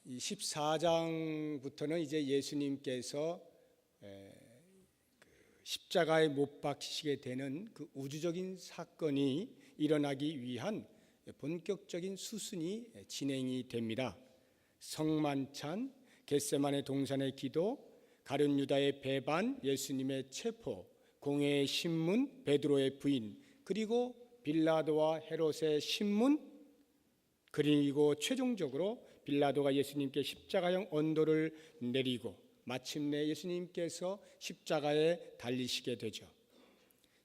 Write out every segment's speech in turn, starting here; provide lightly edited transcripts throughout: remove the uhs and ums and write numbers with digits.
이 14장부터는 이제 예수님께서 십자가에 못 박히시게 되는 그 우주적인 사건이 일어나기 위한 본격적인 수순이 진행이 됩니다. 성만찬, 겟세마네 동산의 기도, 가룟 유다의 배반, 예수님의 체포, 공회의 신문, 베드로의 부인, 그리고 빌라도와 헤롯의 신문, 그리고 최종적으로 빌라도가 예수님께 십자가형 언도를 내리고 마침내 예수님께서 십자가에 달리시게 되죠.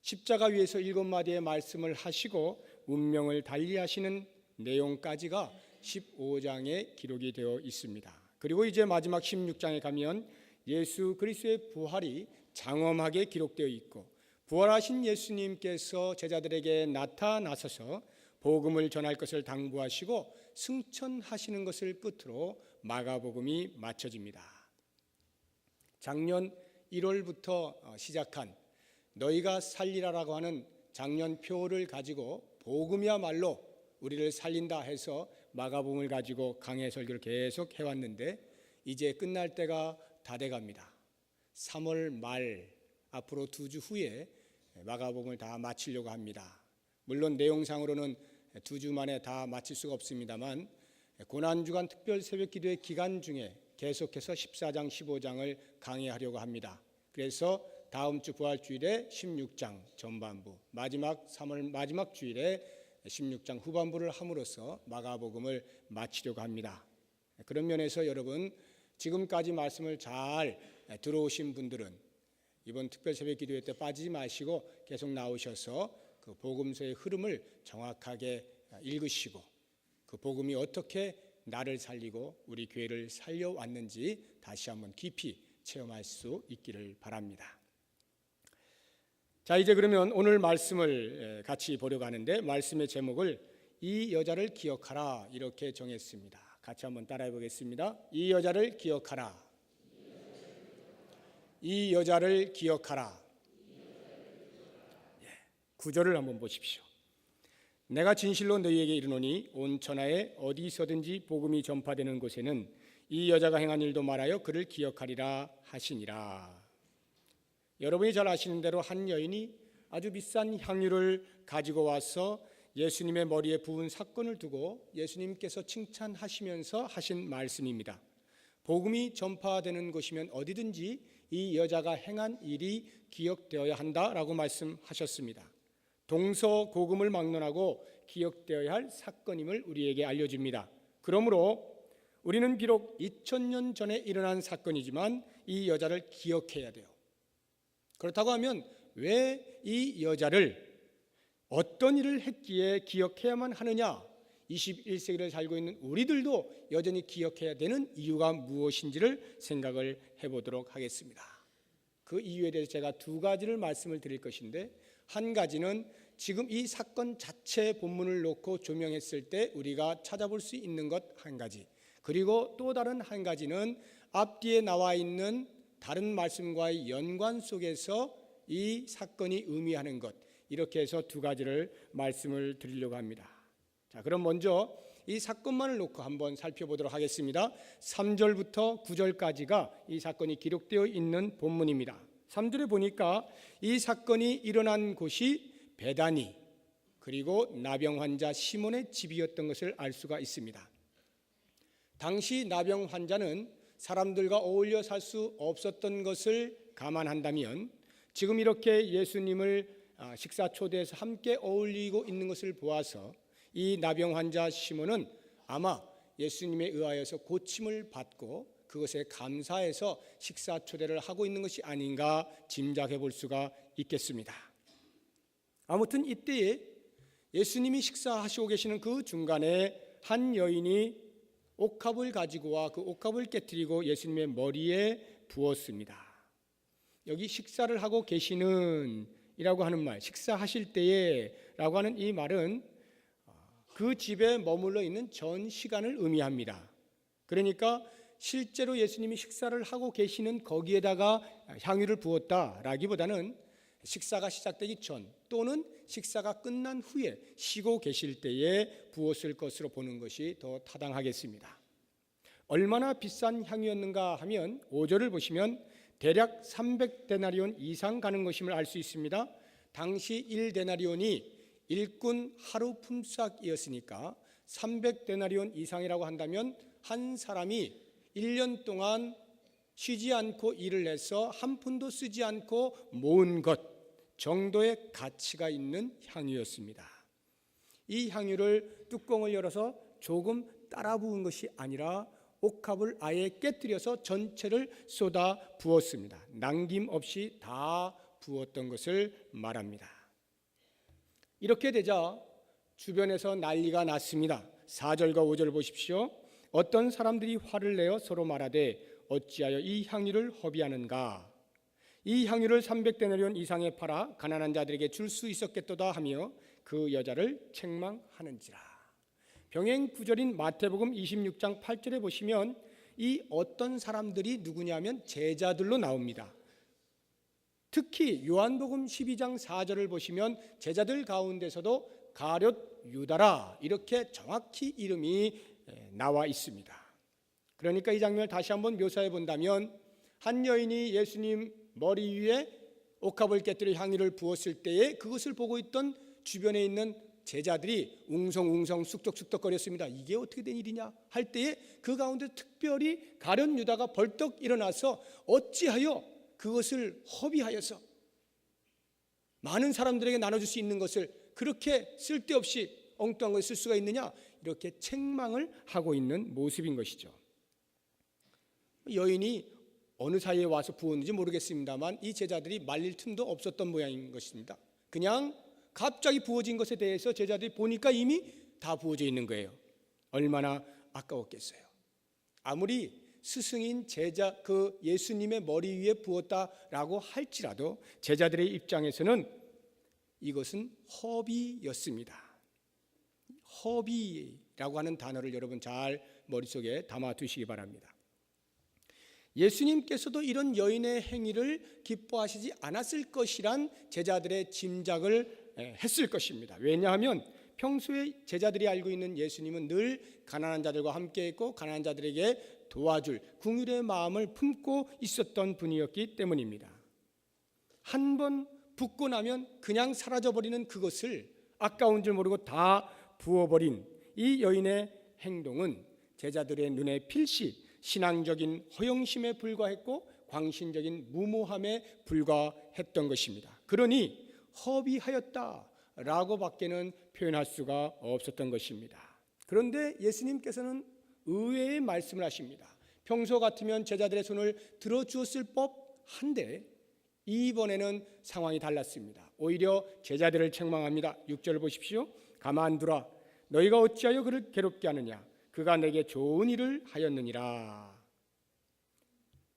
십자가 위에서 7마디의 말씀을 하시고 운명을 달리하시는 내용까지가 15장에 기록이 되어 있습니다. 그리고 이제 마지막 16장에 가면 예수 그리스도의 부활이 장엄하게 기록되어 있고, 부활하신 예수님께서 제자들에게 나타나셔서 복음을 전할 것을 당부하시고 승천하시는 것을 끝으로 마가복음이 마쳐집니다. 작년 1월부터 시작한 너희가 살리라라고 하는 작년표를 가지고 복음이야말로 우리를 살린다 해서 마가복음을 가지고 강해 설교를 계속 해왔는데 이제 끝날 때가 다 돼갑니다. 3월 말 앞으로 2주 후에 마가복음을 다 마치려고 합니다. 물론 내용상으로는 2주 만에 다 마칠 수가 없습니다만 고난주간 특별 새벽기도의 기간 중에 계속해서 14장 15장을 강의하려고 합니다. 그래서 다음 주 부활주일에 16장 전반부, 마지막 3월 마지막 주일에 16장 후반부를 함으로써 마가복음을 마치려고 합니다. 그런 면에서 여러분, 지금까지 말씀을 잘 들어오신 분들은 이번 특별 새벽기도회 때 빠지지 마시고 계속 나오셔서 그 복음서의 흐름을 정확하게 읽으시고 그 복음이 어떻게 나를 살리고 우리 교회를 살려왔는지 다시 한번 깊이 체험할 수 있기를 바랍니다. 자, 이제 그러면 오늘 말씀을 같이 보려고 하는데 말씀의 제목을 이 여자를 기억하라 이렇게 정했습니다. 같이 한번 따라해 보겠습니다. 이 여자를 기억하라. 이 여자를 기억하라. 9절을 한번 보십시오. 내가 진실로 너희에게 이르노니 온 천하에 어디서든지 복음이 전파되는 곳에는 이 여자가 행한 일도 말하여 그를 기억하리라 하시니라. 여러분이 잘 아시는 대로 한 여인이 아주 비싼 향유를 가지고 와서 예수님의 머리에 부은 사건을 두고 예수님께서 칭찬하시면서 하신 말씀입니다. 복음이 전파되는 곳이면 어디든지 이 여자가 행한 일이 기억되어야 한다라고 말씀하셨습니다. 동서고금을 막론하고 기억되어야 할 사건임을 우리에게 알려줍니다. 그러므로 우리는 비록 2000년 전에 일어난 사건이지만 이 여자를 기억해야 돼요. 그렇다고 하면 왜 이 여자를 어떤 일을 했기에 기억해야만 하느냐? 21세기를 살고 있는 우리들도 여전히 기억해야 되는 이유가 무엇인지를 생각을 해보도록 하겠습니다. 그 이유에 대해서 제가 2가지를 말씀을 드릴 것인데, 한 가지는 지금 이 사건 자체 본문을 놓고 조명했을 때 우리가 찾아볼 수 있는 것 한 가지, 그리고 또 다른 한 가지는 앞뒤에 나와 있는 다른 말씀과의 연관 속에서 이 사건이 의미하는 것, 이렇게 해서 2가지를 말씀을 드리려고 합니다. 자, 그럼 먼저 이 사건만을 놓고 한번 살펴보도록 하겠습니다. 3절부터 9절까지가 이 사건이 기록되어 있는 본문입니다. 3절에 보니까 이 사건이 일어난 곳이 베다니, 그리고 나병 환자 시몬의 집이었던 것을 알 수가 있습니다. 당시 나병 환자는 사람들과 어울려 살 수 없었던 것을 감안한다면 지금 이렇게 예수님을 식사 초대해서 함께 어울리고 있는 것을 보아서 이 나병 환자 시몬은 아마 예수님에 의하여서 고침을 받고 그것에 감사해서 식사 초대를 하고 있는 것이 아닌가 짐작해 볼 수가 있겠습니다. 아무튼 이때에 예수님이 식사하시고 계시는 그 중간에 한 여인이 옥합을 가지고 와 그 옥합을 깨뜨리고 예수님의 머리에 부었습니다. 여기 식사를 하고 계시는 이라고 하는 말, 식사하실 때에 라고 하는 이 말은 그 집에 머물러 있는 전 시간을 의미합니다. 그러니까 실제로 예수님이 식사를 하고 계시는 거기에다가 향유를 부었다라기보다는 식사가 시작되기 전 또는 식사가 끝난 후에 쉬고 계실 때에 부었을 것으로 보는 것이 더 타당하겠습니다. 얼마나 비싼 향유였는가 하면 5절을 보시면 대략 300데나리온 이상 가는 것임을 알 수 있습니다. 당시 1데나리온이 일꾼 하루 품삯이었으니까 300데나리온 이상이라고 한다면 한 사람이 1년 동안 쉬지 않고 일을 해서 한 푼도 쓰지 않고 모은 것 정도의 가치가 있는 향유였습니다. 이 향유를 뚜껑을 열어서 조금 따라 부은 것이 아니라 옥합을 아예 깨뜨려서 전체를 쏟아 부었습니다. 남김없이 다 부었던 것을 말합니다. 이렇게 되자 주변에서 난리가 났습니다. 4절과 5절을 보십시오. 어떤 사람들이 화를 내어 서로 말하되 어찌하여 이 향유를 허비하는가? 이 향유를 300데나리온 이상에 팔아 가난한 자들에게 줄 수 있었겠도다 하며 그 여자를 책망하는지라. 병행 구절인 마태복음 26장 8절에 보시면 이 어떤 사람들이 누구냐면 제자들로 나옵니다. 특히 요한복음 12장 4절을 보시면 제자들 가운데서도 가룟 유다라 이렇게 정확히 이름이 나와 있습니다. 그러니까 이 장면을 다시 한번 묘사해 본다면 한 여인이 예수님 머리 위에 옥합을 깨뜨려 향유를 부었을 때에 그것을 보고 있던 주변에 있는 제자들이 웅성웅성 쑥덕쑥덕거렸습니다. 이게 어떻게 된 일이냐 할 때에 그 가운데 특별히 가룟 유다가 벌떡 일어나서 어찌하여 그것을 허비하여서 많은 사람들에게 나눠줄 수 있는 것을 그렇게 쓸데없이 엉뚱한 것을 쓸 수가 있느냐 이렇게 책망을 하고 있는 모습인 것이죠. 여인이 어느 사이에 와서 부었는지 모르겠습니다만 이 제자들이 말릴 틈도 없었던 모양인 것입니다. 그냥 갑자기 부어진 것에 대해서 제자들이 보니까 이미 다 부어져 있는 거예요. 얼마나 아까웠겠어요. 아무리 스승인 제자 그 예수님의 머리 위에 부었다라고 할지라도 제자들의 입장에서는 이것은 허비였습니다. 허비라고 하는 단어를 여러분 잘 머릿속에 담아 두시기 바랍니다. 예수님께서도 이런 여인의 행위를 기뻐하시지 않았을 것이란 제자들의 짐작을 했을 것입니다. 왜냐하면 평소에 제자들이 알고 있는 예수님은 늘 가난한 자들과 함께 있고 가난한 자들에게 도와줄 긍휼의 마음을 품고 있었던 분이었기 때문입니다. 한 번 붓고 나면 그냥 사라져버리는 그것을 아까운 줄 모르고 다 부어버린 이 여인의 행동은 제자들의 눈에 필시 신앙적인 허영심에 불과했고 광신적인 무모함에 불과했던 것입니다. 그러니 허비하였다라고 밖에는 표현할 수가 없었던 것입니다. 그런데 예수님께서는 의외의 말씀을 하십니다. 평소 같으면 제자들의 손을 들어주었을 법한데 이번에는 상황이 달랐습니다. 오히려 제자들을 책망합니다. 6절을 보십시오. 가만두라. 너희가 어찌하여 그를 괴롭게 하느냐? 그가 내게 좋은 일을 하였느니라.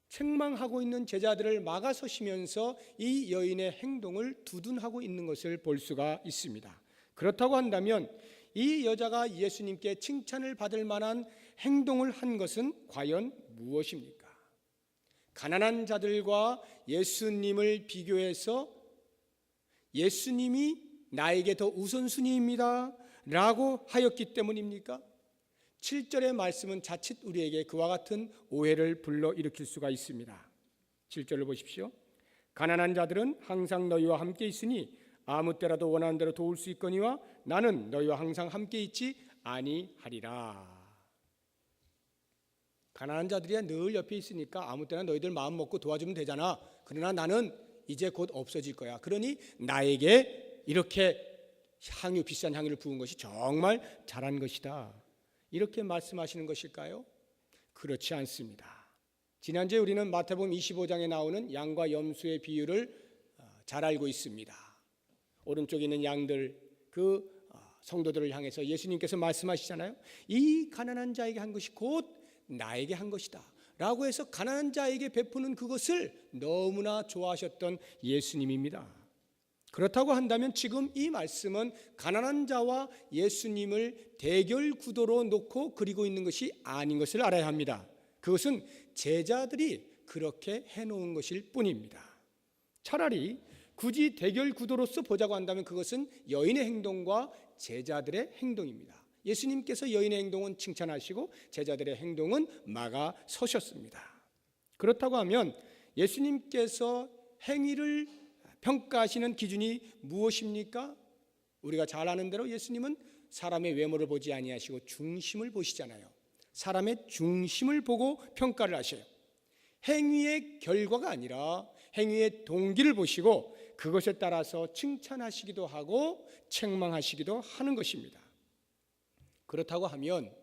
책망하고 있는 제자들을 막아서시면서 이 여인의 행동을 두둔하고 있는 것을 볼 수가 있습니다. 그렇다고 한다면 이 여자가 예수님께 칭찬을 받을 만한 행동을 한 것은 과연 무엇입니까? 가난한 자들과 예수님을 비교해서 예수님이 나에게 더 우선순위입니다 라고 하였기 때문입니까? 7절의 말씀은 자칫 우리에게 그와 같은 오해를 불러일으킬 수가 있습니다. 7절을 보십시오. 가난한 자들은 항상 너희와 함께 있으니 아무 때라도 원하는 대로 도울 수 있거니와 나는 너희와 항상 함께 있지 아니하리라. 가난한 자들이야 늘 옆에 있으니까 아무 때나 너희들 마음 먹고 도와주면 되잖아. 그러나 나는 이제 곧 없어질 거야. 그러니 나에게 이렇게 비싼 향유를 부은 것이 정말 잘한 것이다. 이렇게 말씀하시는 것일까요? 그렇지 않습니다. 지난주에 우리는 마태복음 25장에 나오는 양과 염소의 비유를 잘 알고 있습니다. 오른쪽에 있는 양들, 그 성도들을 향해서 예수님께서 말씀하시잖아요. 이 가난한 자에게 한 것이 곧 나에게 한 것이다 라고 해서 가난한 자에게 베푸는 그것을 너무나 좋아하셨던 예수님입니다. 그렇다고 한다면 지금 이 말씀은 가난한 자와 예수님을 대결 구도로 놓고 그리고 있는 것이 아닌 것을 알아야 합니다. 그것은 제자들이 그렇게 해놓은 것일 뿐입니다. 차라리 굳이 대결 구도로서 보자고 한다면 그것은 여인의 행동과 제자들의 행동입니다. 예수님께서 여인의 행동은 칭찬하시고 제자들의 행동은 막아서셨습니다. 그렇다고 하면 예수님께서 행위를 평가하시는 기준이 무엇입니까? 우리가 잘 아는 대로 예수님은 사람의 외모를 보지 아니하시고 중심을 보시잖아요. 사람의 중심을 보고 평가를 하셔요. 행위의 결과가 아니라 행위의 동기를 보시고 그것에 따라서 칭찬하시기도 하고 책망하시기도 하는 것입니다. 그렇다고 하면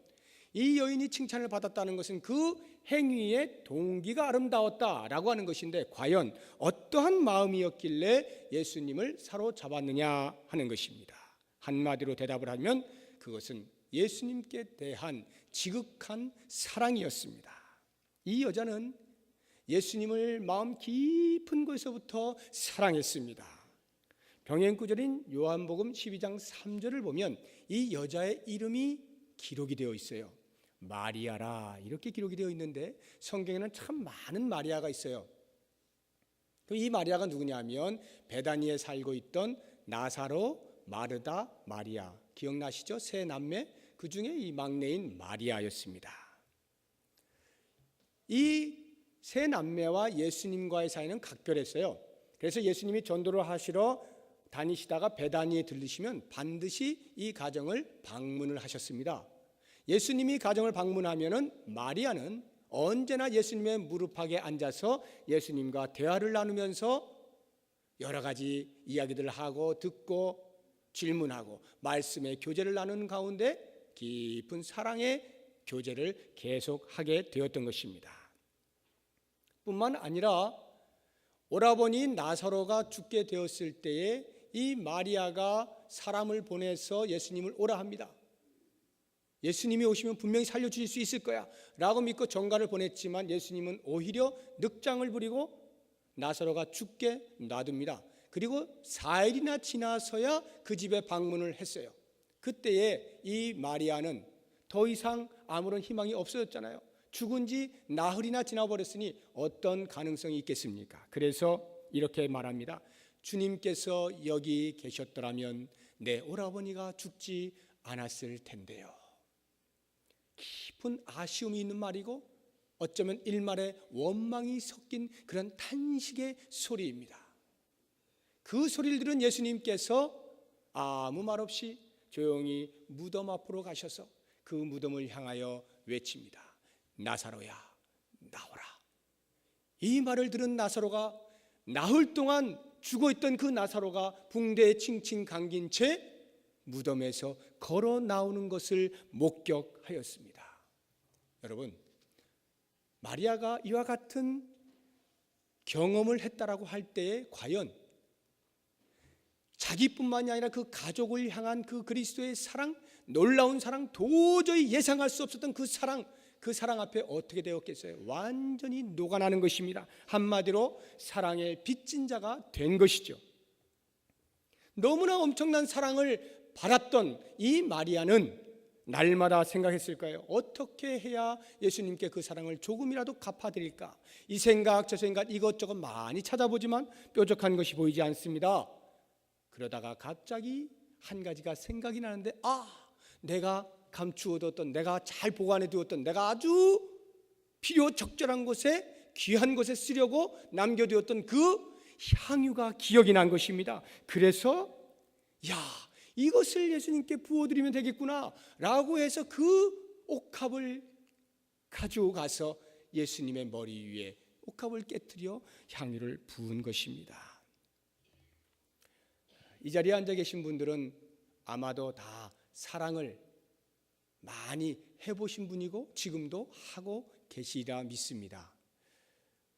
이 여인이 칭찬을 받았다는 것은 그 행위의 동기가 아름다웠다라고 하는 것인데 과연 어떠한 마음이었길래 예수님을 사로잡았느냐 하는 것입니다. 한마디로 대답을 하면 그것은 예수님께 대한 지극한 사랑이었습니다. 이 여자는 예수님을 마음 깊은 곳에서부터 사랑했습니다. 병행구절인 요한복음 12장 3절을 보면 이 여자의 이름이 기록이 되어 있어요. 마리아라 이렇게 기록이 되어 있는데 성경에는 참 많은 마리아가 있어요. 이 마리아가 누구냐면 베다니에 살고 있던 나사로, 마르다, 마리아 기억나시죠? 세 남매 그 중에 이 막내인 마리아였습니다. 이 세 남매와 예수님과의 사이는 각별했어요. 그래서 예수님이 전도를 하시러 다니시다가 베다니에 들르시면 반드시 이 가정을 방문을 하셨습니다. 예수님이 가정을 방문하면은 마리아는 언제나 예수님의 무릎팍에 앉아서 예수님과 대화를 나누면서 여러 가지 이야기들을 하고 듣고 질문하고 말씀의 교제를 나누는 가운데 깊은 사랑의 교제를 계속하게 되었던 것입니다. 뿐만 아니라 오라버니 나사로가 죽게 되었을 때에 이 마리아가 사람을 보내서 예수님을 오라 합니다. 예수님이 오시면 분명히 살려주실 수 있을 거야 라고 믿고 전가를 보냈지만 예수님은 오히려 늑장을 부리고 나사로가 죽게 놔둡니다. 그리고 4일이나 지나서야 그 집에 방문을 했어요. 그때에 이 마리아는 더 이상 아무런 희망이 없어졌잖아요. 죽은 지 나흘이나 지나버렸으니 어떤 가능성이 있겠습니까? 그래서 이렇게 말합니다. 주님께서 여기 계셨더라면 내 오라버니가 죽지 않았을 텐데요. 깊은 아쉬움이 있는 말이고 어쩌면 일말의 원망이 섞인 그런 탄식의 소리입니다. 그 소리를 들은 예수님께서 아무 말 없이 조용히 무덤 앞으로 가셔서 그 무덤을 향하여 외칩니다. 나사로야 나오라. 이 말을 들은 나사로가 나흘 동안 죽어있던 그 나사로가 붕대에 칭칭 감긴 채 무덤에서 걸어 나오는 것을 목격하였습니다. 여러분, 마리아가 이와 같은 경험을 했다라고 할 때에 과연 자기뿐만이 아니라 그 가족을 향한 그 그리스도의 사랑, 놀라운 사랑, 도저히 예상할 수 없었던 그 사랑 앞에 어떻게 되었겠어요? 완전히 녹아나는 것입니다. 한마디로 사랑의 빚진 자가 된 것이죠. 너무나 엄청난 사랑을 받았던 이 마리아는 날마다 생각했을까요? 어떻게 해야 예수님께 그 사랑을 조금이라도 갚아드릴까? 이 생각 저 생각 이것저것 많이 찾아보지만 뾰족한 것이 보이지 않습니다. 그러다가 갑자기 한 가지가 생각이 나는데 내가 감추어뒀던, 내가 잘 보관해두었던, 내가 아주 필요 적절한 곳에 귀한 곳에 쓰려고 남겨두었던 그 향유가 기억이 난 것입니다. 그래서 이것을 예수님께 부어드리면 되겠구나 라고 해서 그 옥합을 가지고 가서 예수님의 머리 위에 옥합을 깨뜨려 향유를 부은 것입니다. 이 자리에 앉아 계신 분들은 아마도 다 사랑을 많이 해보신 분이고 지금도 하고 계시리라 믿습니다.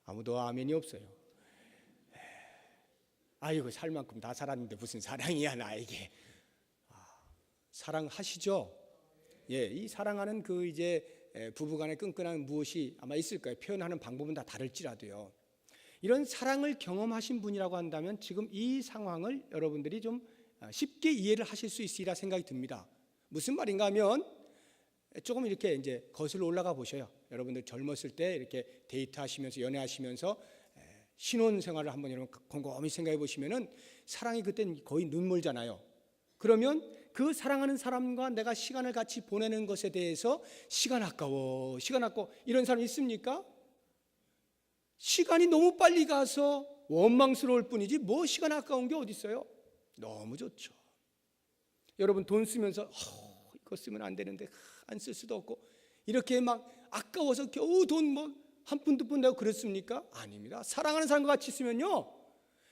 아무도 아멘이 없어요. 아이고 살 만큼 다 살았는데 무슨 사랑이야 나에게. 사랑하시죠? 이 사랑하는 그 이제 부부간의 끈끈한 무엇이 아마 있을 거예요. 표현하는 방법은 다 다를지라도요. 이런 사랑을 경험하신 분이라고 한다면 지금 이 상황을 여러분들이 좀 쉽게 이해를 하실 수 있으리라 생각이 듭니다. 무슨 말인가 하면 조금 이렇게 이제 거슬러 올라가 보셔요. 여러분들 젊었을 때 이렇게 데이트하시면서 연애하시면서 신혼 생활을 한번 여러분 곰곰이 생각해 보시면은 사랑이 그땐 거의 눈물잖아요. 그러면 그 사랑하는 사람과 내가 시간을 같이 보내는 것에 대해서 시간 아까워 이런 사람 있습니까? 시간이 너무 빨리 가서 원망스러울 뿐이지 뭐 시간 아까운 게 어디 있어요? 너무 좋죠. 여러분 돈 쓰면서 이거 쓰면 안 되는데 안 쓸 수도 없고 이렇게 막 아까워서 겨우 돈 뭐 한 푼 두 푼 내고 그렇습니까? 아닙니다. 사랑하는 사람과 같이 있으면요,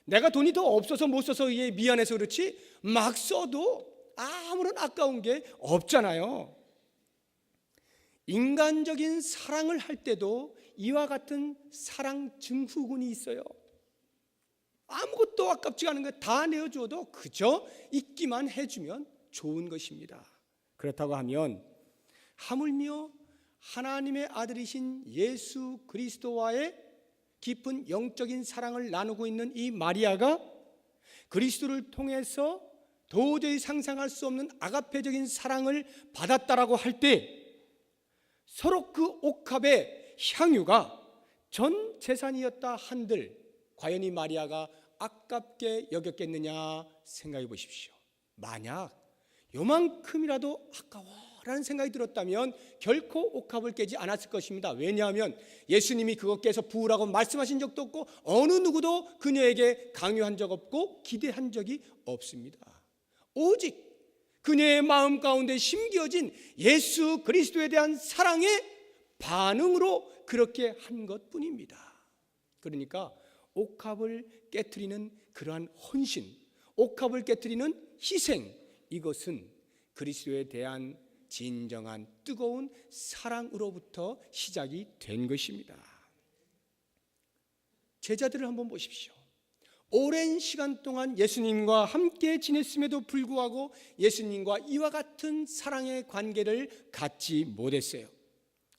내가 돈이 더 없어서 못 써서 미안해서 그렇지 막 써도 아무런 아까운 게 없잖아요. 인간적인 사랑을 할 때도 이와 같은 사랑 증후군이 있어요. 아무것도 아깝지가 않은 거 다 내어줘도 그저 있기만 해주면 좋은 것입니다. 그렇다고 하면 하물며 하나님의 아들이신 예수 그리스도와의 깊은 영적인 사랑을 나누고 있는 이 마리아가 그리스도를 통해서 도저히 상상할 수 없는 아가페적인 사랑을 받았다라고 할 때 서로 그 옥합의 향유가 전 재산이었다 한들 과연 이 마리아가 아깝게 여겼겠느냐 생각해 보십시오. 만약 요만큼이라도 아까워라는 생각이 들었다면 결코 옥합을 깨지 않았을 것입니다. 왜냐하면 예수님이 그거 깨서 부으라고 말씀하신 적도 없고 어느 누구도 그녀에게 강요한 적 없고 기대한 적이 없습니다. 오직 그녀의 마음 가운데 심겨진 예수 그리스도에 대한 사랑의 반응으로 그렇게 한 것뿐입니다. 그러니까 옥합을 깨트리는 그러한 헌신, 옥합을 깨트리는 희생, 이것은 그리스도에 대한 진정한 뜨거운 사랑으로부터 시작이 된 것입니다. 제자들을 한번 보십시오. 오랜 시간 동안 예수님과 함께 지냈음에도 불구하고 예수님과 이와 같은 사랑의 관계를 갖지 못했어요.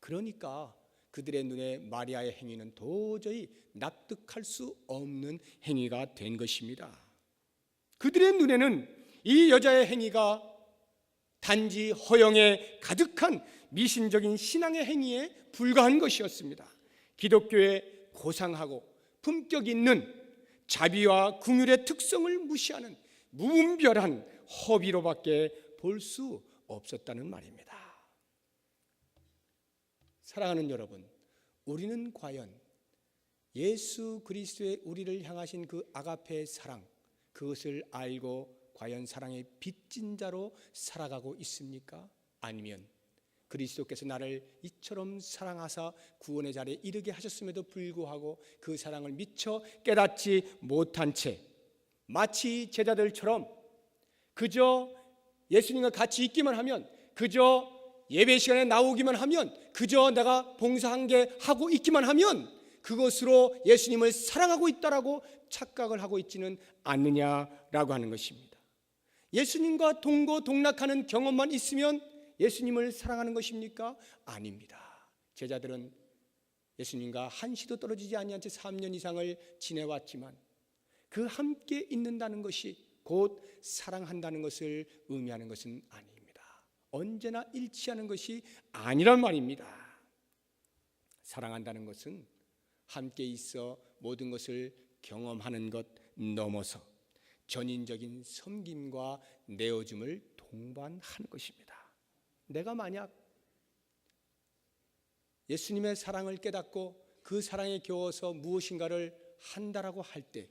그러니까 그들의 눈에 마리아의 행위는 도저히 납득할 수 없는 행위가 된 것입니다. 그들의 눈에는 이 여자의 행위가 단지 허영에 가득한 미신적인 신앙의 행위에 불과한 것이었습니다. 기독교의 고상하고 품격 있는 자비와 긍휼의 특성을 무시하는 무분별한 허비로밖에 볼 수 없었다는 말입니다. 사랑하는 여러분, 우리는 과연 예수 그리스도의 우리를 향하신 그 아가페의 사랑, 그것을 알고 과연 사랑의 빚진 자로 살아가고 있습니까? 아니면 그리스도께서 나를 이처럼 사랑하사 구원의 자리에 이르게 하셨음에도 불구하고 그 사랑을 미처 깨닫지 못한 채 마치 제자들처럼 그저 예수님과 같이 있기만 하면, 그저 예배 시간에 나오기만 하면, 그저 내가 봉사한 게 하고 있기만 하면 그것으로 예수님을 사랑하고 있다라고 착각을 하고 있지는 않느냐라고 하는 것입니다. 예수님과 동고동락하는 경험만 있으면 예수님을 사랑하는 것입니까? 아닙니다. 제자들은 예수님과 한시도 떨어지지 아니한 채 3년 이상을 지내왔지만 그 함께 있는다는 것이 곧 사랑한다는 것을 의미하는 것은 아닙니다. 언제나 일치하는 것이 아니란 말입니다. 사랑한다는 것은 함께 있어 모든 것을 경험하는 것 넘어서 전인적인 섬김과 내어줌을 동반하는 것입니다. 내가 만약 예수님의 사랑을 깨닫고 그 사랑에 겨워서 무엇인가를 한다라고 할 때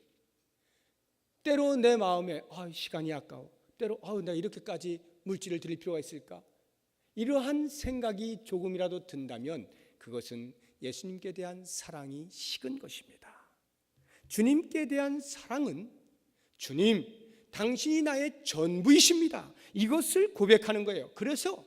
때로 내 마음에 시간이 아까워, 때로 내가 이렇게까지 물질을 드릴 필요가 있을까, 이러한 생각이 조금이라도 든다면 그것은 예수님께 대한 사랑이 식은 것입니다. 주님께 대한 사랑은 주님, 당신이 나의 전부이십니다, 이것을 고백하는 거예요. 그래서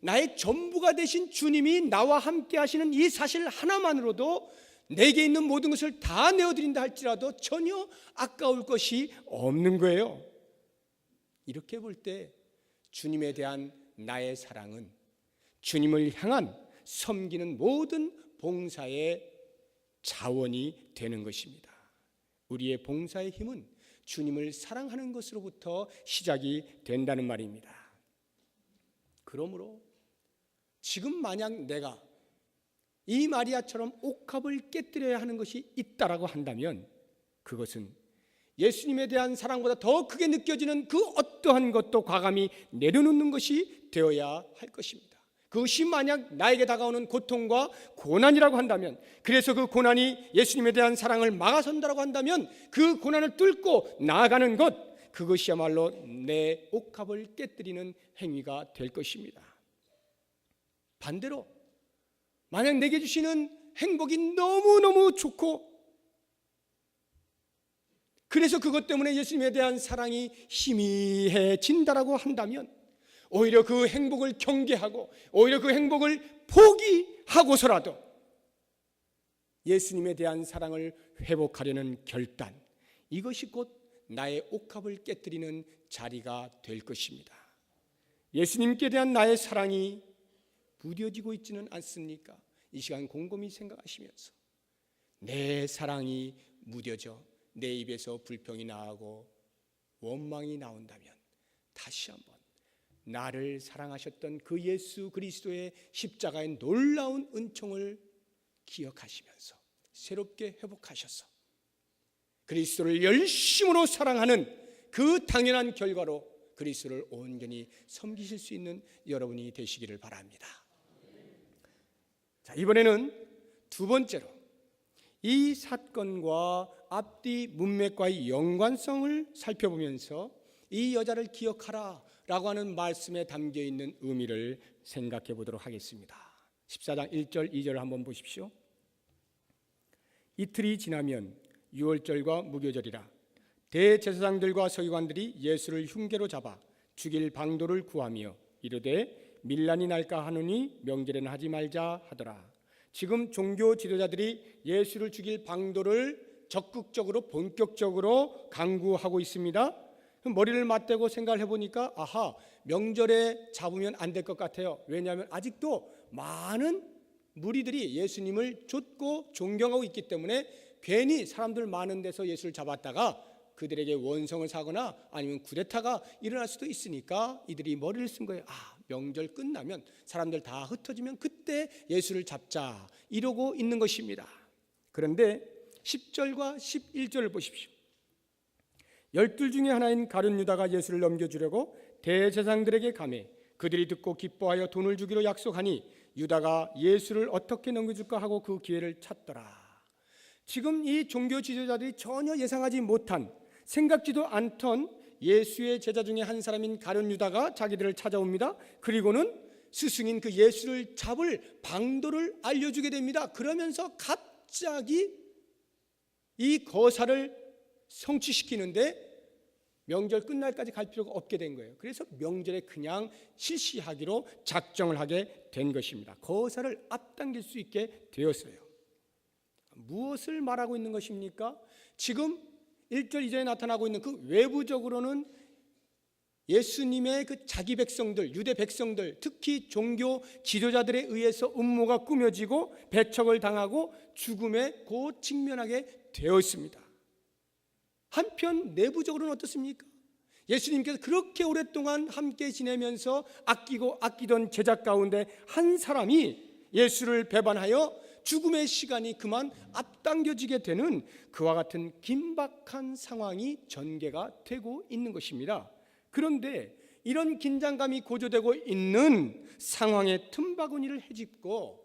나의 전부가 되신 주님이 나와 함께 하시는 이 사실 하나만으로도 내게 있는 모든 것을 다 내어드린다 할지라도 전혀 아까울 것이 없는 거예요. 이렇게 볼 때 주님에 대한 나의 사랑은 주님을 향한 섬기는 모든 봉사의 자원이 되는 것입니다. 우리의 봉사의 힘은 주님을 사랑하는 것으로부터 시작이 된다는 말입니다. 그러므로 지금 만약 내가 이 마리아처럼 옥합을 깨뜨려야 하는 것이 있다라고 한다면 그것은 예수님에 대한 사랑보다 더 크게 느껴지는 그 어떠한 것도 과감히 내려놓는 것이 되어야 할 것입니다. 그것이 만약 나에게 다가오는 고통과 고난이라고 한다면, 그래서 그 고난이 예수님에 대한 사랑을 막아선다라고 한다면, 그 고난을 뚫고 나아가는 것, 그것이야말로 내 옥합을 깨뜨리는 행위가 될 것입니다. 반대로 만약 내게 주시는 행복이 너무너무 좋고, 그래서 그것 때문에 예수님에 대한 사랑이 희미해진다라고 한다면, 오히려 그 행복을 경계하고 오히려 그 행복을 포기하고서라도 예수님에 대한 사랑을 회복하려는 결단, 이것이 곧 나의 옥합을 깨뜨리는 자리가 될 것입니다. 예수님께 대한 나의 사랑이 무뎌지고 있지는 않습니까? 이 시간 곰곰이 생각하시면서 내 사랑이 무뎌져 내 입에서 불평이 나오고 원망이 나온다면 다시 한번 나를 사랑하셨던 그 예수 그리스도의 십자가의 놀라운 은총을 기억하시면서 새롭게 회복하셔서 그리스도를 열심으로 사랑하는 그 당연한 결과로 그리스도를 온전히 섬기실 수 있는 여러분이 되시기를 바랍니다. 자, 이번에는 두 번째로 이 사건과 앞뒤 문맥과의 연관성을 살펴보면서 이 여자를 기억하라 라고 하는 말씀에 담겨있는 의미를 생각해 보도록 하겠습니다. 14장 1절 2절을 한번 보십시오. 이틀이 지나면 유월절과 무교절이라 대제사장들과 서기관들이 예수를 흉계로 잡아 죽일 방도를 구하며 이르되 밀란이 날까 하노니 명절에는 하지 말자 하더라. 지금 종교 지도자들이 예수를 죽일 방도를 적극적으로 본격적으로 강구하고 있습니다. 머리를 맞대고 생각을 해보니까 아하, 명절에 잡으면 안 될 것 같아요. 왜냐하면 아직도 많은 무리들이 예수님을 좇고 존경하고 있기 때문에 괜히 사람들 많은 데서 예수를 잡았다가 그들에게 원성을 사거나 아니면 쿠데타가 일어날 수도 있으니까 이들이 머리를 쓴 거예요. 명절 끝나면 사람들 다 흩어지면 그때 예수를 잡자, 이러고 있는 것입니다. 그런데 10절과 11절을 보십시오. 12 중에 하나인 가룟 유다가 예수를 넘겨주려고 대제사장들에게 가매 그들이 듣고 기뻐하여 돈을 주기로 약속하니 유다가 예수를 어떻게 넘겨줄까 하고 그 기회를 찾더라. 지금 이 종교 지도자들이 전혀 예상하지 못한, 생각지도 않던 예수의 제자 중에 한 사람인 가룟 유다가 자기들을 찾아옵니다. 그리고는 스승인 그 예수를 잡을 방도를 알려주게 됩니다. 그러면서 갑자기 이 거사를 성취시키는데 명절 끝날까지 갈 필요가 없게 된 거예요. 그래서 명절에 그냥 실시하기로 작정을 하게 된 것입니다. 거사를 앞당길 수 있게 되었어요. 무엇을 말하고 있는 것입니까? 지금 1절 2절에 나타나고 있는 그 외부적으로는 예수님의 그 자기 백성들, 유대 백성들, 특히 종교 지도자들에 의해서 음모가 꾸며지고 배척을 당하고 죽음에 곧 직면하게 되었습니다. 한편 내부적으로는 어떻습니까? 예수님께서 그렇게 오랫동안 함께 지내면서 아끼고 아끼던 제자 가운데 한 사람이 예수를 배반하여 죽음의 시간이 그만 앞당겨지게 되는 그와 같은 긴박한 상황이 전개가 되고 있는 것입니다. 그런데 이런 긴장감이 고조되고 있는 상황에 틈바구니를 헤집고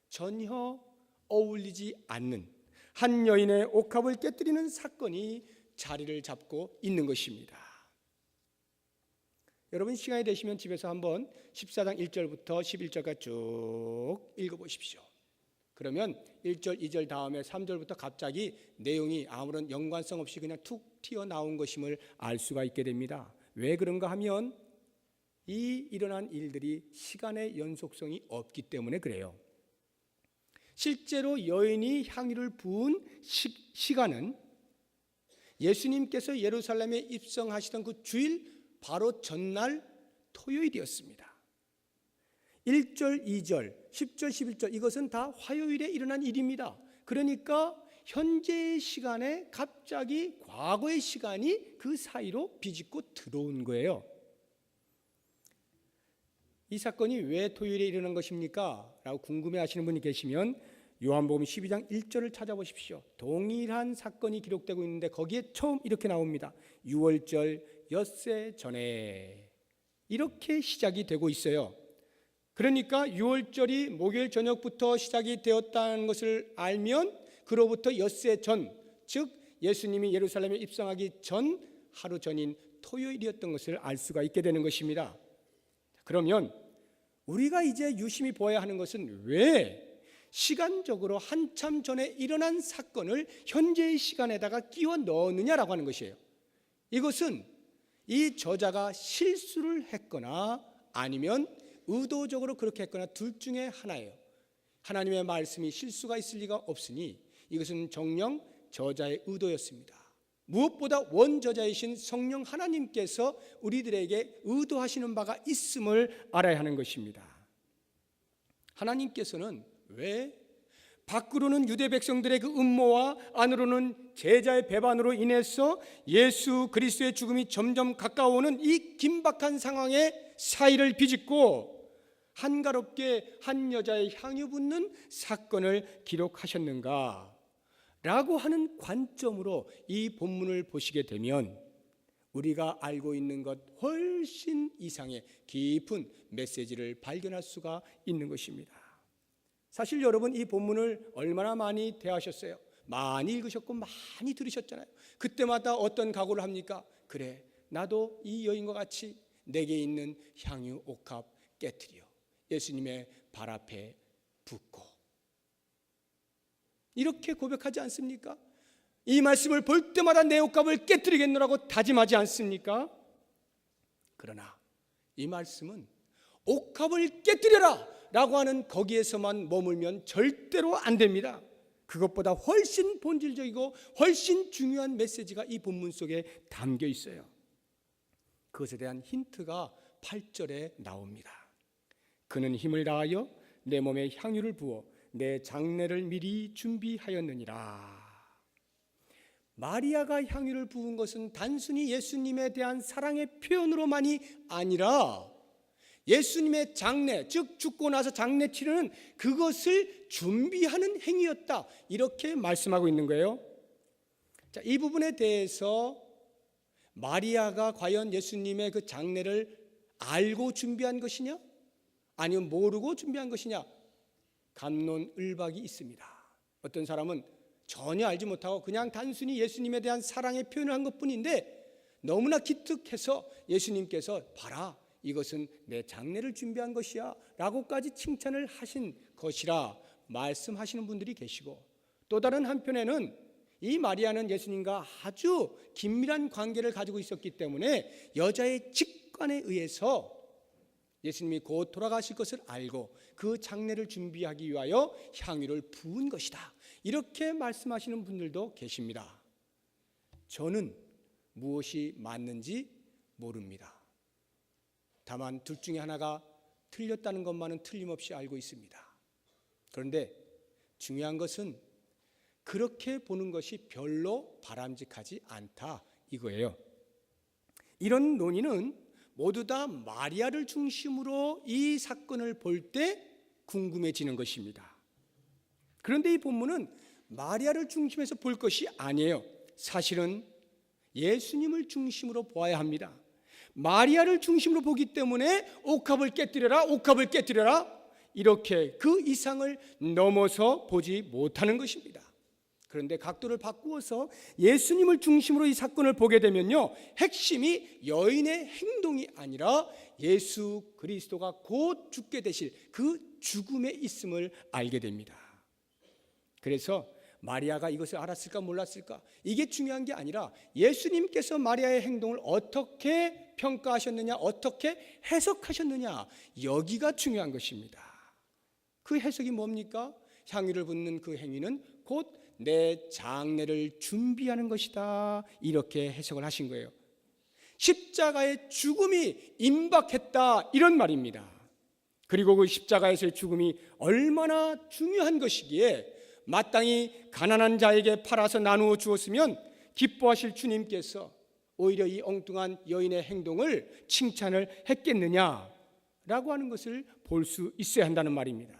전혀 어울리지 않는 한 여인의 옥합을 깨뜨리는 사건이 자리를 잡고 있는 것입니다. 여러분 시간이 되시면 집에서 한번 14장 1절부터 11절까지 쭉 읽어보십시오. 그러면 1절, 2절 다음에 3절부터 갑자기 내용이 아무런 연관성 없이 그냥 툭 튀어나온 것임을 알 수가 있게 됩니다. 왜 그런가 하면 이 일어난 일들이 시간의 연속성이 없기 때문에 그래요. 실제로 여인이 향유를 부은 시간은 예수님께서 예루살렘에 입성하시던 그 주일 바로 전날 토요일이었습니다. 1절, 2절, 10절, 11절 이것은 다 화요일에 일어난 일입니다. 그러니까 현재의 시간에 갑자기 과거의 시간이 그 사이로 비집고 들어온 거예요. 이 사건이 왜 토요일에 일어난 것입니까? 라고 궁금해하시는 분이 계시면 요한복음 12장 1절을 찾아보십시오. 동일한 사건이 기록되고 있는데 거기에 처음 이렇게 나옵니다. 유월절 엿새 전에, 이렇게 시작이 되고 있어요. 그러니까 유월절이 목요일 저녁부터 시작이 되었다는 것을 알면 그로부터 엿새 전, 즉 예수님이 예루살렘에 입성하기 전 하루 전인 토요일이었던 것을 알 수가 있게 되는 것입니다. 그러면 우리가 이제 유심히 보아야 하는 것은 왜 시간적으로 한참 전에 일어난 사건을 현재의 시간에다가 끼워 넣느냐라고 하는 것이에요. 이것은 이 저자가 실수를 했거나 아니면 의도적으로 그렇게 했거나 둘 중에 하나예요. 하나님의 말씀이 실수가 있을 리가 없으니 이것은 정녕 저자의 의도였습니다. 무엇보다 원저자이신 성령 하나님께서 우리들에게 의도하시는 바가 있음을 알아야 하는 것입니다. 하나님께서는 왜 밖으로는 유대 백성들의 그 음모와 안으로는 제자의 배반으로 인해서 예수 그리스도의 죽음이 점점 가까워오는 이 긴박한 상황에 사이를 비집고 한가롭게 한 여자의 향유 붓는 사건을 기록하셨는가 라고 하는 관점으로 이 본문을 보시게 되면 우리가 알고 있는 것 훨씬 이상의 깊은 메시지를 발견할 수가 있는 것입니다. 사실 여러분 이 본문을 얼마나 많이 대하셨어요? 많이 읽으셨고 많이 들으셨잖아요. 그때마다 어떤 각오를 합니까? 그래, 나도 이 여인과 같이 내게 있는 향유 옥합 깨트려 예수님의 발 앞에 붓고, 이렇게 고백하지 않습니까? 이 말씀을 볼 때마다 내 옥합을 깨트리겠노라고 다짐하지 않습니까? 그러나 이 말씀은 옥합을 깨트려라 라고 하는 거기에서만 머물면 절대로 안 됩니다. 그것보다 훨씬 본질적이고 훨씬 중요한 메시지가 이 본문 속에 담겨 있어요. 그것에 대한 힌트가 8절에 나옵니다. 그는 힘을 다하여 내 몸에 향유를 부어 내 장례를 미리 준비하였느니라. 마리아가 향유를 부은 것은 단순히 예수님에 대한 사랑의 표현으로만이 아니라 예수님의 장례, 즉 죽고 나서 장례 치르는 그것을 준비하는 행위였다, 이렇게 말씀하고 있는 거예요. 자, 이 부분에 대해서 마리아가 과연 예수님의 그 장례를 알고 준비한 것이냐 아니면 모르고 준비한 것이냐, 갑론을박이 있습니다. 어떤 사람은 전혀 알지 못하고 그냥 단순히 예수님에 대한 사랑의 표현을 한 것뿐인데 너무나 기특해서 예수님께서 봐라, 이것은 내 장례를 준비한 것이야 라고까지 칭찬을 하신 것이라 말씀하시는 분들이 계시고, 또 다른 한편에는 이 마리아는 예수님과 아주 긴밀한 관계를 가지고 있었기 때문에 여자의 직관에 의해서 예수님이 곧 돌아가실 것을 알고 그 장례를 준비하기 위하여 향유를 부은 것이다, 이렇게 말씀하시는 분들도 계십니다. 저는 무엇이 맞는지 모릅니다. 다만 둘 중에 하나가 틀렸다는 것만은 틀림없이 알고 있습니다. 그런데 중요한 것은 그렇게 보는 것이 별로 바람직하지 않다, 이거예요. 이런 논의는 모두 다 마리아를 중심으로 이 사건을 볼 때 궁금해지는 것입니다. 그런데 이 본문은 마리아를 중심에서 볼 것이 아니에요. 사실은 예수님을 중심으로 보아야 합니다. 마리아를 중심으로 보기 때문에 옥합을 깨뜨려라, 옥합을 깨뜨려라, 이렇게 그 이상을 넘어서 보지 못하는 것입니다. 그런데 각도를 바꾸어서 예수님을 중심으로 이 사건을 보게 되면요, 핵심이 여인의 행동이 아니라 예수 그리스도가 곧 죽게 되실 그 죽음에 있음을 알게 됩니다. 그래서 마리아가 이것을 알았을까 몰랐을까, 이게 중요한 게 아니라 예수님께서 마리아의 행동을 어떻게 평가하셨느냐, 어떻게 해석하셨느냐, 여기가 중요한 것입니다. 그 해석이 뭡니까? 향유를 붓는 그 행위는 곧 내 장례를 준비하는 것이다, 이렇게 해석을 하신 거예요. 십자가의 죽음이 임박했다, 이런 말입니다. 그리고 그 십자가에서의 죽음이 얼마나 중요한 것이기에 마땅히 가난한 자에게 팔아서 나누어 주었으면 기뻐하실 주님께서 오히려 이 엉뚱한 여인의 행동을 칭찬을 했겠느냐라고 하는 것을 볼 수 있어야 한다는 말입니다.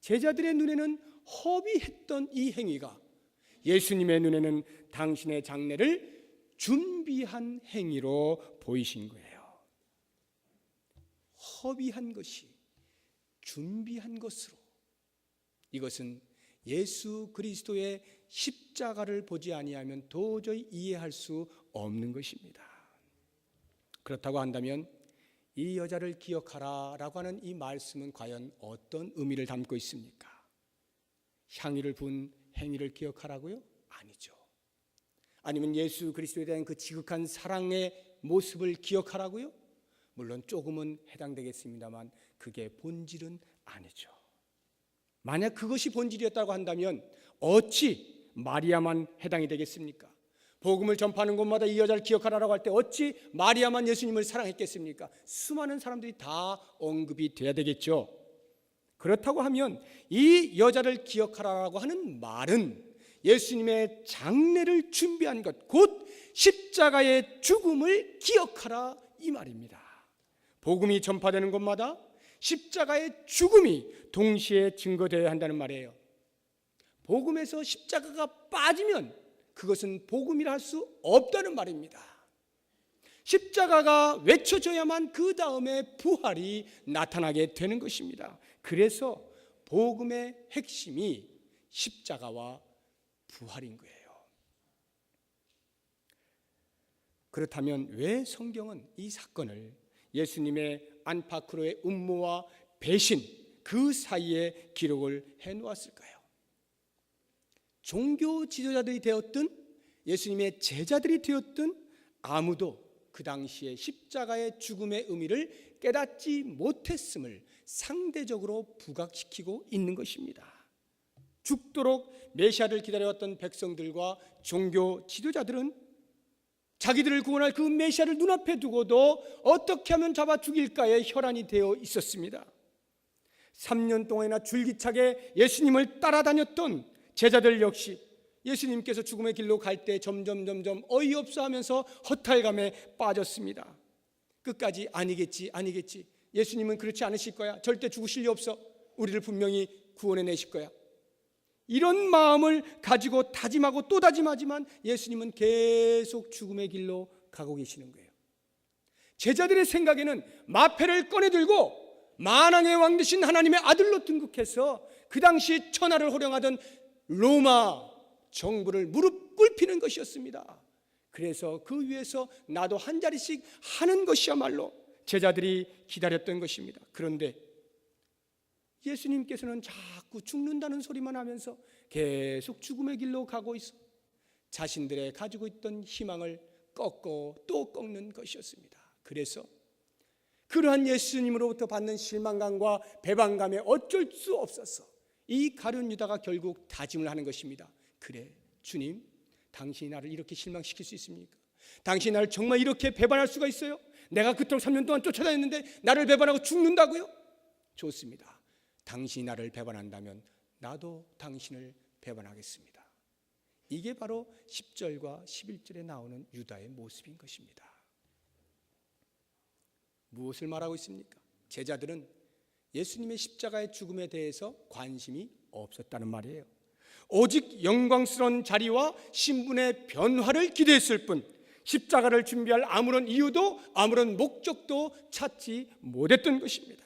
제자들의 눈에는 허비했던 이 행위가 예수님의 눈에는 당신의 장례를 준비한 행위로 보이신 거예요. 허비한 것이 준비한 것으로, 이것은 예수 그리스도의 십자가를 보지 아니하면 도저히 이해할 수 없는 것입니다. 그렇다고 한다면 이 여자를 기억하라 라고 하는 이 말씀은 과연 어떤 의미를 담고 있습니까? 향유를 부은 행위를 기억하라고요? 아니죠. 아니면 예수 그리스도에 대한 그 지극한 사랑의 모습을 기억하라고요? 물론 조금은 해당되겠습니다만 그게 본질은 아니죠. 만약 그것이 본질이었다고 한다면 어찌 마리아만 해당이 되겠습니까? 복음을 전파하는 곳마다 이 여자를 기억하라고 할 때 어찌 마리아만 예수님을 사랑했겠습니까? 수많은 사람들이 다 언급이 돼야 되겠죠. 그렇다고 하면 이 여자를 기억하라고 하는 말은 예수님의 장례를 준비한 것, 곧 십자가의 죽음을 기억하라 이 말입니다. 복음이 전파되는 곳마다 십자가의 죽음이 동시에 증거되어야 한다는 말이에요. 복음에서 십자가가 빠지면 그것은 복음이라 할 수 없다는 말입니다. 십자가가 외쳐져야만 그 다음에 부활이 나타나게 되는 것입니다. 그래서 복음의 핵심이 십자가와 부활인 거예요. 그렇다면 왜 성경은 이 사건을 예수님의 안팎으로의 음모와 배신 그 사이에 기록을 해놓았을까요? 종교 지도자들이 되었든 예수님의 제자들이 되었든 아무도 그 당시에 십자가의 죽음의 의미를 깨닫지 못했음을 상대적으로 부각시키고 있는 것입니다. 죽도록 메시아를 기다려왔던 백성들과 종교 지도자들은 자기들을 구원할 그 메시아를 눈앞에 두고도 어떻게 하면 잡아 죽일까에 혈안이 되어 있었습니다. 3년 동안이나 줄기차게 예수님을 따라다녔던 제자들 역시 예수님께서 죽음의 길로 갈 때 점점 어이없어 하면서 허탈감에 빠졌습니다. 끝까지 아니겠지 예수님은 그렇지 않으실 거야, 절대 죽으실 리 없어, 우리를 분명히 구원해 내실 거야, 이런 마음을 가지고 다짐하고 또 다짐하지만 예수님은 계속 죽음의 길로 가고 계시는 거예요. 제자들의 생각에는 마패를 꺼내 들고 만왕의 왕 되신 하나님의 아들로 등극해서 그 당시 천하를 호령하던 로마 정부를 무릎 꿇히는 것이었습니다. 그래서 그 위에서 나도 한 자리씩 하는 것이야말로 제자들이 기다렸던 것입니다. 그런데 예수님께서는 자꾸 죽는다는 소리만 하면서 계속 죽음의 길로 가고 있어 자신들의 가지고 있던 희망을 꺾고 또 꺾는 것이었습니다. 그래서 그러한 예수님으로부터 받는 실망감과 배반감에 어쩔 수 없어서 이 가룟 유다가 결국 다짐을 하는 것입니다. 그래, 주님, 당신이 나를 이렇게 실망시킬 수 있습니까? 당신이 나를 정말 이렇게 배반할 수가 있어요? 내가 그토록 3년 동안 쫓아다녔는데 나를 배반하고 죽는다고요? 좋습니다. 당신이 나를 배반한다면 나도 당신을 배반하겠습니다. 이게 바로 10절과 11절에 나오는 유다의 모습인 것입니다. 무엇을 말하고 있습니까? 제자들은 예수님의 십자가의 죽음에 대해서 관심이 없었다는 말이에요. 오직 영광스러운 자리와 신분의 변화를 기대했을 뿐 십자가를 준비할 아무런 이유도 아무런 목적도 찾지 못했던 것입니다.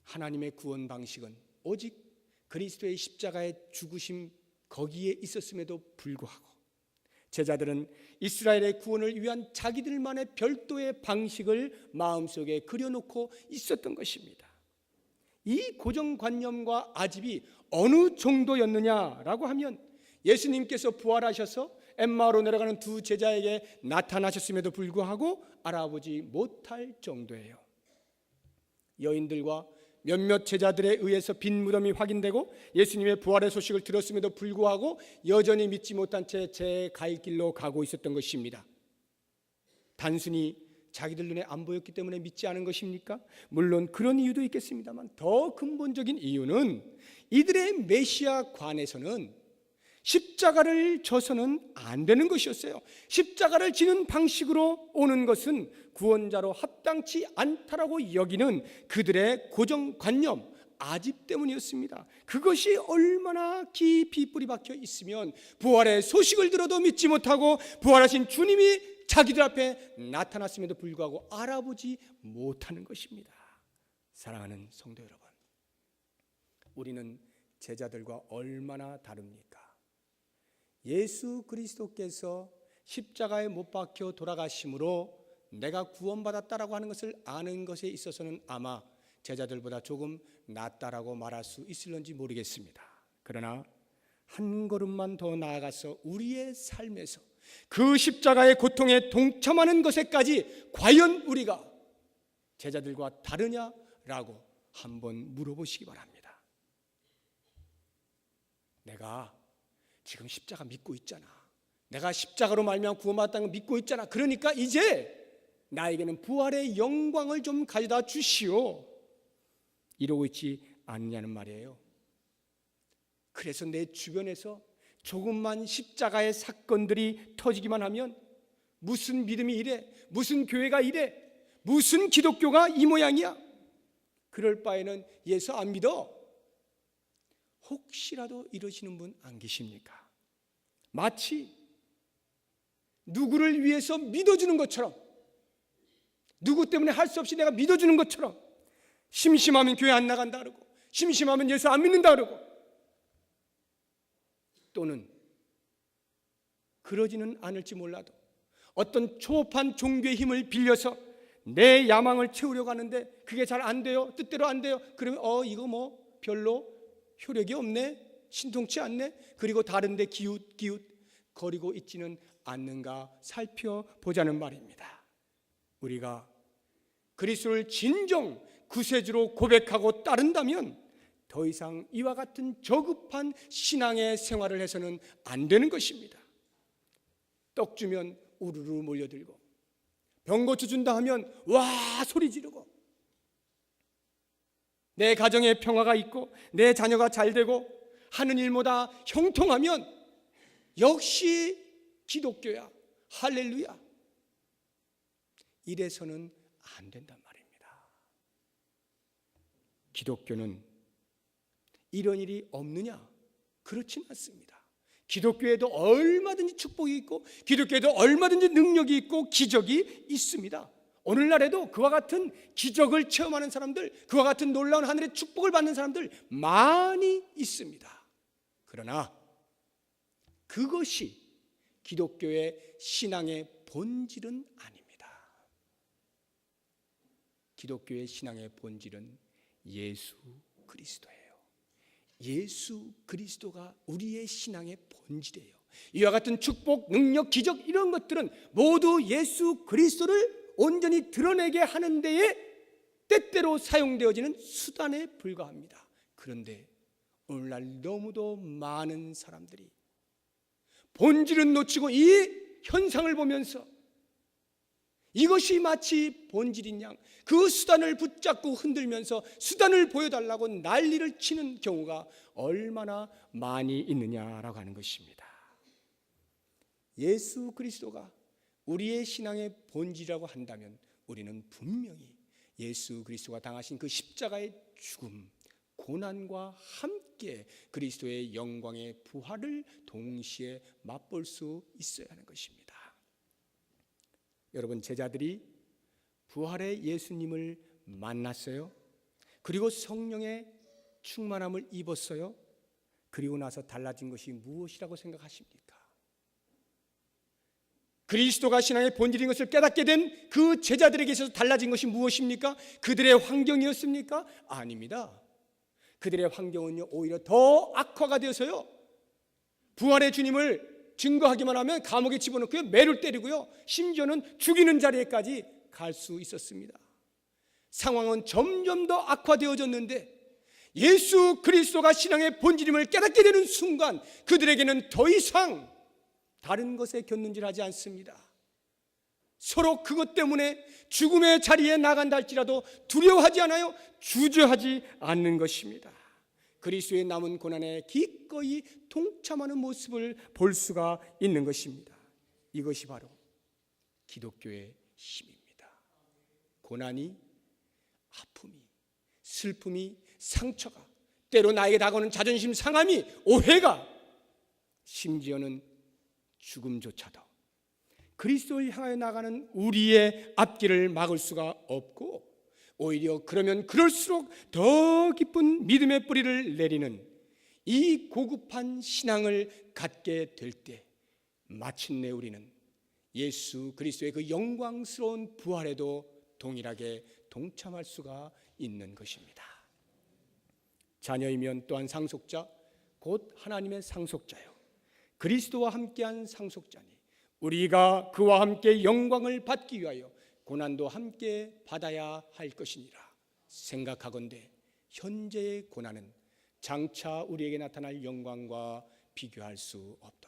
하나님의 구원 방식은 오직 그리스도의 십자가의 죽으심 거기에 있었음에도 불구하고 제자들은 이스라엘의 구원을 위한 자기들만의 별도의 방식을 마음속에 그려놓고 있었던 것입니다. 이 고정관념과 아집이 어느 정도였느냐라고 하면 예수님께서 부활하셔서 엠마오로 내려가는 두 제자에게 나타나셨음에도 불구하고 알아보지 못할 정도예요. 여인들과 몇몇 제자들에 의해서 빈 무덤이 확인되고 예수님의 부활의 소식을 들었음에도 불구하고 여전히 믿지 못한 채 제 갈 길로 가고 있었던 것입니다. 단순히 자기들 눈에 안 보였기 때문에 믿지 않은 것입니까? 물론 그런 이유도 있겠습니다만 더 근본적인 이유는 이들의 메시아 관에서는 십자가를 져서는 안 되는 것이었어요. 십자가를 지는 방식으로 오는 것은 구원자로 합당치 않다라고 여기는 그들의 고정관념, 아집 때문이었습니다. 그것이 얼마나 깊이 뿌리 박혀 있으면 부활의 소식을 들어도 믿지 못하고 부활하신 주님이 자기들 앞에 나타났음에도 불구하고 알아보지 못하는 것입니다. 사랑하는 성도 여러분, 우리는 제자들과 얼마나 다릅니까? 예수 그리스도께서 십자가에 못 박혀 돌아가심으로 내가 구원받았다라고 하는 것을 아는 것에 있어서는 아마 제자들보다 조금 낫다라고 말할 수 있을런지 모르겠습니다. 그러나 한 걸음만 더 나아가서 우리의 삶에서 그 십자가의 고통에 동참하는 것에까지 과연 우리가 제자들과 다르냐라고 한번 물어보시기 바랍니다. 내가 지금 십자가 믿고 있잖아. 내가 십자가로 말미암아 구원받았다는 걸 믿고 있잖아. 그러니까 이제 나에게는 부활의 영광을 좀 가져다 주시오. 이러고 있지 않냐는 말이에요. 그래서 내 주변에서 조금만 십자가의 사건들이 터지기만 하면 무슨 믿음이 이래, 무슨 교회가 이래, 무슨 기독교가 이 모양이야, 그럴 바에는 예수 안 믿어. 혹시라도 이러시는 분 안 계십니까? 마치 누구를 위해서 믿어주는 것처럼, 누구 때문에 할 수 없이 내가 믿어주는 것처럼, 심심하면 교회 안 나간다 그러고, 심심하면 예수 안 믿는다 그러고, 또는 그러지는 않을지 몰라도 어떤 초업한 종교의 힘을 빌려서 내 야망을 채우려고 하는데 그게 잘 안 돼요. 뜻대로 안 돼요. 그러면 이거 뭐 별로 효력이 없네, 신통치 않네, 그리고 다른 데 기웃거리고 있지는 않는가 살펴보자는 말입니다. 우리가 그리스도를 진정 구세주로 고백하고 따른다면 더 이상 이와 같은 저급한 신앙의 생활을 해서는 안 되는 것입니다. 떡 주면 우르르 몰려들고, 병고추 준다 하면 와 소리 지르고, 내 가정에 평화가 있고 내 자녀가 잘 되고 하는 일마다 형통하면 역시 기독교야, 할렐루야, 이래서는 안 된단 말입니다. 기독교는 이런 일이 없느냐? 그렇진 않습니다. 기독교에도 얼마든지 축복이 있고 기독교에도 얼마든지 능력이 있고 기적이 있습니다. 오늘날에도 그와 같은 기적을 체험하는 사람들, 그와 같은 놀라운 하늘의 축복을 받는 사람들 많이 있습니다. 그러나 그것이 기독교의 신앙의 본질은 아닙니다. 기독교의 신앙의 본질은 예수 그리스도예요. 예수 그리스도가 우리의 신앙의 본질이에요. 이와 같은 축복, 능력, 기적 이런 것들은 모두 예수 그리스도를 온전히 드러내게 하는 데에 때때로 사용되어지는 수단에 불과합니다. 그런데 오늘날 너무도 많은 사람들이 본질은 놓치고 이 현상을 보면서 이것이 마치 본질인 양 그 수단을 붙잡고 흔들면서 수단을 보여달라고 난리를 치는 경우가 얼마나 많이 있느냐라고 하는 것입니다. 예수 그리스도가 우리의 신앙의 본질이라고 한다면 우리는 분명히 예수 그리스도가 당하신 그 십자가의 죽음, 고난과 함께 그리스도의 영광의 부활을 동시에 맛볼 수 있어야 하는 것입니다. 여러분, 제자들이 부활의 예수님을 만났어요. 그리고 성령의 충만함을 입었어요. 그리고 나서 달라진 것이 무엇이라고 생각하십니까? 그리스도가 신앙의 본질인 것을 깨닫게 된 그 제자들에게 있어서 달라진 것이 무엇입니까? 그들의 환경이었습니까? 아닙니다. 그들의 환경은요, 오히려 더 악화가 되어서요, 부활의 주님을 증거하기만 하면 감옥에 집어넣고요, 매를 때리고요, 심지어는 죽이는 자리에까지 갈 수 있었습니다. 상황은 점점 더 악화되어졌는데 예수 그리스도가 신앙의 본질임을 깨닫게 되는 순간 그들에게는 더 이상 다른 것에 곁눈질하지 않습니다. 서로 그것 때문에 죽음의 자리에 나간다 할지라도 두려워하지 않아요. 주저하지 않는 것입니다. 그리스도의 남은 고난에 기꺼이 동참하는 모습을 볼 수가 있는 것입니다. 이것이 바로 기독교의 힘입니다. 고난이, 아픔이, 슬픔이 상처가, 때로 나에게 다가오는 자존심 상함이, 오해가, 심지어는 죽음조차도 그리스도를 향하여 나가는 우리의 앞길을 막을 수가 없고, 오히려 그러면 그럴수록 더 깊은 믿음의 뿌리를 내리는 이 고급한 신앙을 갖게 될 때 마침내 우리는 예수 그리스도의 그 영광스러운 부활에도 동일하게 동참할 수가 있는 것입니다. 자녀이면 또한 상속자, 곧 하나님의 상속자요, 그리스도와 함께한 상속자니 우리가 그와 함께 영광을 받기 위하여 고난도 함께 받아야 할 것이니라. 생각하건대 현재의 고난은 장차 우리에게 나타날 영광과 비교할 수 없다.